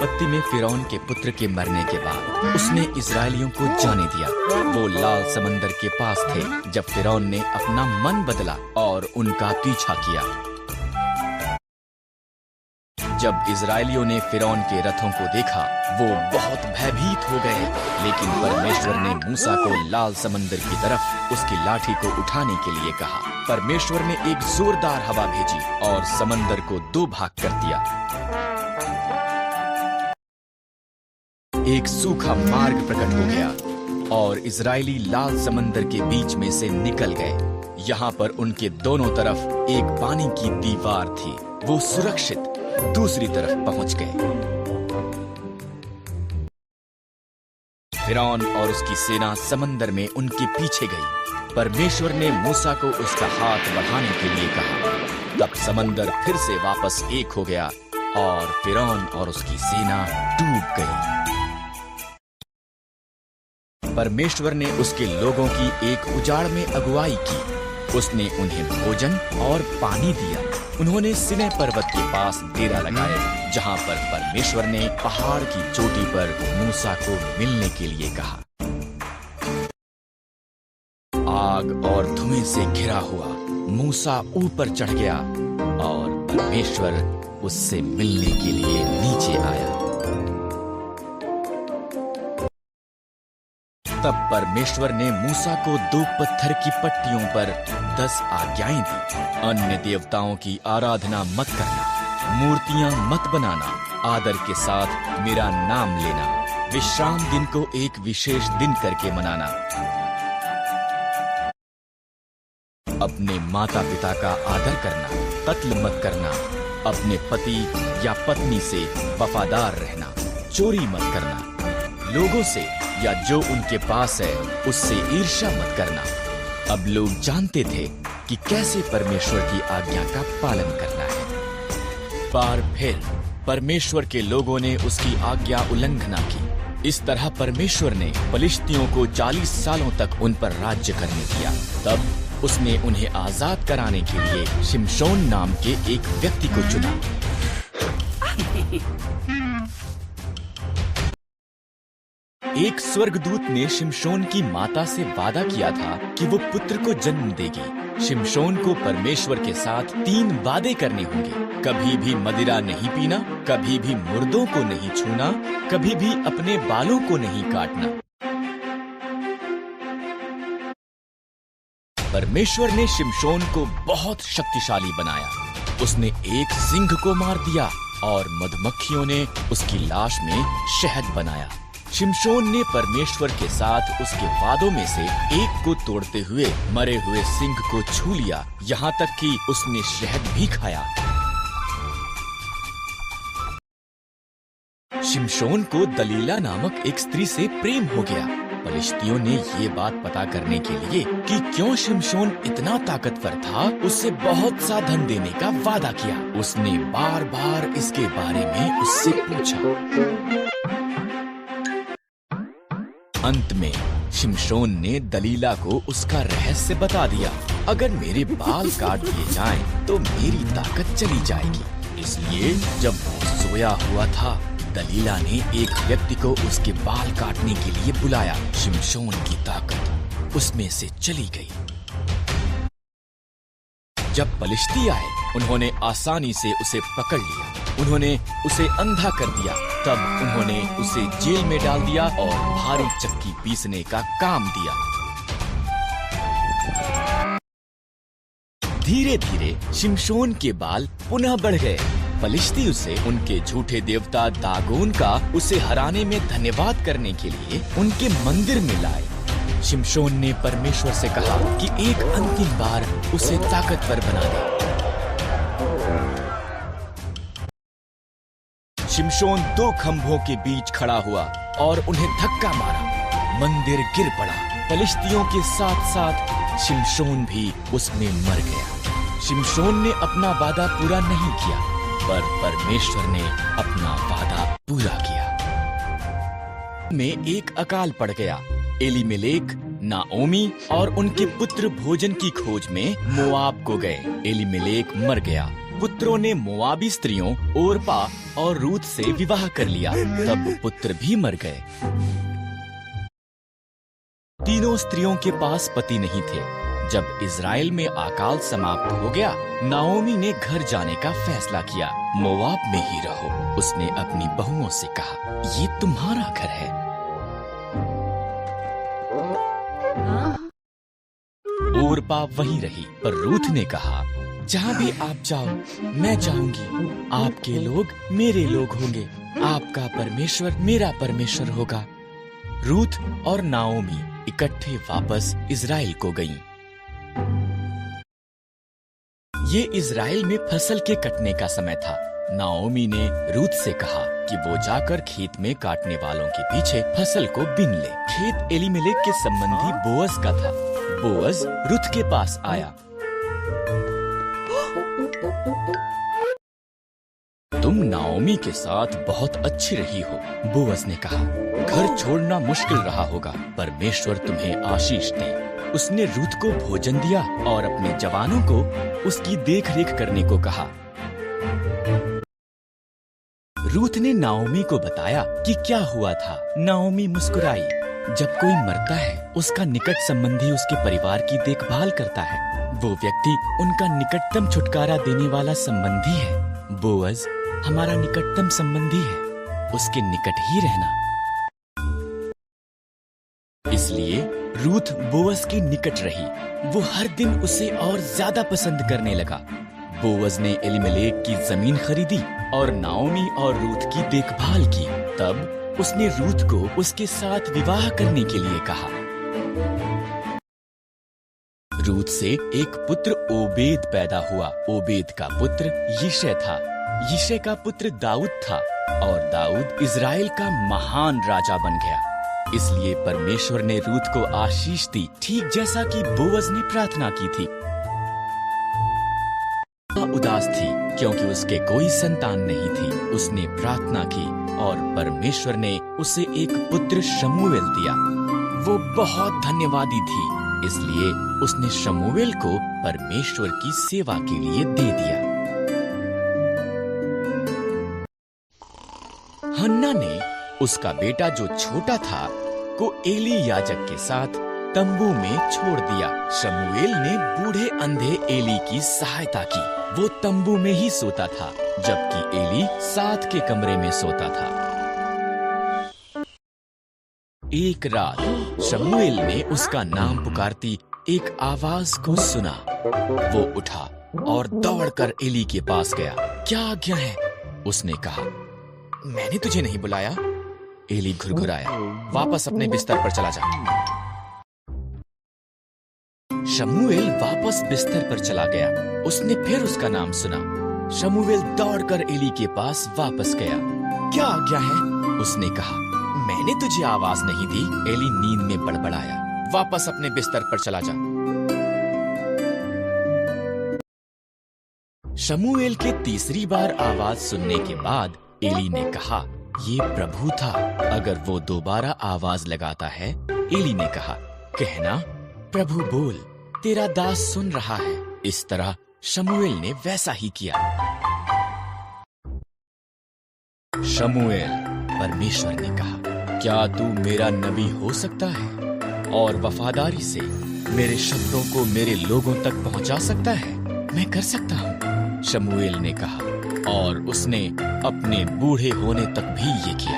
विपत्ति में फिरौन के पुत्र के मरने के बाद उसने इजरायलियों को जाने दिया। वो लाल समंदर के पास थे जब फिरौन ने अपना मन बदला और उनका पीछा किया। जब इजरायलियों ने फिरौन के रथों को देखा, वो बहुत भयभीत हो गए, लेकिन परमेश्वर ने मूसा को लाल समंदर की तरफ उसकी लाठी को उठाने के लिए कहा। परमेश्वर ने एक जोरदार हवा भेजी और समंदर को दो भाग कर दिया। एक सूखा मार्ग प्रकट हो गया और इजरायली लाल समंदर के बीच में से निकल गए। यहाँ पर उनके दोनों तरफ एक पानी की दीवार थी। वो सुरक्षित दूसरी तरफ पहुंच गए। फिरौन और उसकी सेना समंदर में उनके पीछे गई। परमेश्वर ने मूसा को उसका हाथ बढ़ाने के लिए कहा। तब समंदर फिर से वापस एक हो गया और फिरौन और उसकी सेना डूब गई। परमेश्वर ने उसके लोगों की एक उजाड़ में अगुवाई की। उसने उन्हें भोजन और पानी दिया। उन्होंने सिनै पर्वत के पास डेरा लगाया, जहां पर परमेश्वर ने पहाड़ की चोटी पर मूसा को मिलने के लिए कहा। आग और धुएं से घिरा हुआ मूसा ऊपर चढ़ गया और परमेश्वर उससे मिलने के लिए नीचे आया। तब परमेश्वर ने मूसा को 2 पत्थर की पट्टियों पर 10 आज्ञाएं दी। अन्य देवताओं की आराधना मत करना, मूर्तियां मत बनाना, आदर के साथ मेरा नाम लेना, विश्राम दिन को एक विशेष दिन करके मनाना, अपने माता पिता का आदर करना, कत्ल मत करना, अपने पति या पत्नी से वफादार रहना, चोरी मत करना, लोगों से या जो उनके पास है उससे ईर्ष्या मत करना। अब लोग जानते थे कि कैसे परमेश्वर की आज्ञा का पालन करना है। बार फिर परमेश्वर के लोगों ने उसकी आज्ञा उल्लंघना की। इस तरह परमेश्वर ने फलिश्तियों को 40 सालों तक उन पर राज्य करने दिया। तब उसने उन्हें आजाद कराने के लिए शिमशोन नाम के एक व्यक्ति को चुना। एक स्वर्गदूत ने शिमशोन की माता से वादा किया था कि वो पुत्र को जन्म देगी। शिमशोन को परमेश्वर के साथ 3 वादे करने होंगे। कभी भी मदिरा नहीं पीना, कभी भी मुर्दों को नहीं छूना, कभी भी अपने बालों को नहीं काटना। परमेश्वर ने शिमशोन को बहुत शक्तिशाली बनाया। उसने एक सिंह को मार दिया और मधुमक्खियों ने उसकी लाश में शहद बनाया। शिमशोन ने परमेश्वर के साथ उसके वादों में से एक को तोड़ते हुए मरे हुए सिंह को छू लिया, यहाँ तक कि उसने शहद भी खाया। शिमशोन को दलीला नामक एक स्त्री से प्रेम हो गया। फलिश्तियों ने ये बात पता करने के लिए कि क्यों शिमशोन इतना ताकतवर था, उससे बहुत सा धन देने का वादा किया। उसने बार बार इसके बारे में उससे पूछा। अंत में शिमशोन ने दलीला को उसका रहस्य बता दिया। अगर मेरे बाल काट दिए जाएं, तो मेरी ताकत चली जाएगी। इसलिए जब वो सोया हुआ था, दलीला ने एक व्यक्ति को उसके बाल काटने के लिए बुलाया। शिमशोन की ताकत उसमें से चली गई। जब फलिश्ती आए, उन्होंने आसानी से उसे पकड़ लिया। उन्होंने उसे अंधा कर दिया। तब उन्होंने उसे जेल में डाल दिया और भारी चक्की पीसने का काम दिया। धीरे धीरे शिमशोन के बाल पुनः बढ़ गए। फलिश्ती उसे उनके झूठे देवता दागोन का उसे हराने में धन्यवाद करने के लिए उनके मंदिर में लाए। शिमशोन ने परमेश्वर से कहा कि एक अंतिम बार उसे ताकतवर बना दे। शिमशोन 2 खंभों के बीच खड़ा हुआ और उन्हें धक्का मारा। मंदिर गिर पड़ा। फलिश्तियों के साथ साथ शिमशोन भी उसमें मर गया। शिमशोन ने अपना वादा पूरा नहीं किया, पर परमेश्वर ने अपना वादा पूरा किया। में एक अकाल पड़ गया। एलीमेलेक, नाओमी और उनके पुत्र भोजन की खोज में मोआब को गए। एलीमेलेक मर गया। पुत्रों ने मोआबी स्त्रियों ओरपा और रूत से विवाह कर लिया। तब पुत्र भी मर गए। तीनों स्त्रियों के पास पति नहीं थे। जब इज़राइल में अकाल समाप्त हो गया, नाओमी ने घर जाने का फैसला किया। मोआब में ही रहो, उसने अपनी बहुओं से कहा, ये तुम्हारा घर है। ओरपा वहीं रही, पर रूथ ने कहा, जहाँ भी आप जाओ मैं जाऊंगी। आपके लोग मेरे लोग होंगे, आपका परमेश्वर मेरा परमेश्वर होगा। रूथ और नाओमी इकट्ठे वापस इज़राइल को गईं। ये इज़राइल में फसल के कटने का समय था। नाओमी ने रूथ से कहा कि वो जाकर खेत में काटने वालों के पीछे फसल को बीन ले। खेत एलीमेलेक के संबंधी बोअज का था। बोअज रूथ के पास आया। तुम नाओमी के साथ बहुत अच्छी रही हो, बोअज ने कहा। घर छोड़ना मुश्किल रहा होगा, परमेश्वर तुम्हें आशीष दे। उसने रूथ को भोजन दिया और अपने जवानों को उसकी देखरेख करने को कहा। रूथ ने नाओमी को बताया कि क्या हुआ था। नाओमी मुस्कुराई। जब कोई मरता है, उसका निकट संबंधी उसके परिवार की देखभाल करता है। वो व्यक्ति उनका निकटतम छुटकारा देने वाला संबंधी है। बोअज हमारा निकटतम संबंधी है, उसके निकट ही रहना। इसलिए रूथ बोअज के निकट रही। वो हर दिन उसे और ज्यादा पसंद करने लगा। बोअज ने एलीमेलेक की जमीन खरीदी और नाओमी और रूथ की देखभाल की। तब उसने रूथ को उसके साथ विवाह करने के लिए कहा। रूथ से एक पुत्र ओबेद पैदा हुआ। ओबेद का पुत्र यिशै था। यिशै का पुत्र दाऊद था और दाऊद इज़राइल का महान राजा बन गया। इसलिए परमेश्वर ने रूथ को आशीष दी, ठीक जैसा कि बोअज ने प्रार्थना की थी। उदास थी क्योंकि उसके कोई संतान नहीं थी। उसने प्रार्थना की और परमेश्वर ने उसे एक पुत्र शमूएल दिया। वो बहुत धन्यवादी थी, इसलिए उसने शमूएल को परमेश्वर की सेवा के लिए दे दिया। हन्ना ने उसका बेटा जो छोटा था को एली याजक के साथ तंबू में छोड़ दिया। शमूएल ने बूढ़े अंधे एली की सहायता की। वो तंबू में ही सोता था, जबकि एली साथ के कमरे में सोता था। एक रात शमूएल ने उसका नाम पुकारती एक आवाज को सुना। वो उठा और दौड़कर एली के पास गया। क्या आज्ञा है? उसने कहा। मैंने तुझे नहीं बुलाया। एली घुरघुराया। वापस अपने बिस्तर पर चला जा। शमूएल वापस बिस्तर पर चला गया। उसने फिर उसका नाम सुना। शमूएल दौड़कर एली के पास वापस गया। क्या आज्ञा है? उसने कहा। मैंने तुझे आवाज नहीं दी। एली नींद में बड़बड़ाया। वापस अपने बिस्तर पर चला जा। शमूएल के तीसरी बार आवाज सुनने के बाद एली ने कहा, ये प्रभु था, अगर वो दोबारा आवाज लगाता है। एली ने कहा, कहना, प्रभु बोल, तेरा दास सुन रहा है। इस तरह शमूएल ने वैसा ही किया। शमूएल, परमेश्वर ने कहा, क्या तू मेरा नबी हो सकता है और वफादारी से मेरे शब्दों को मेरे लोगों तक पहुंचा सकता है? मैं कर सकता हूँ। शमूएल ने कहा और उसने अपने बूढ़े होने तक भी ये किया।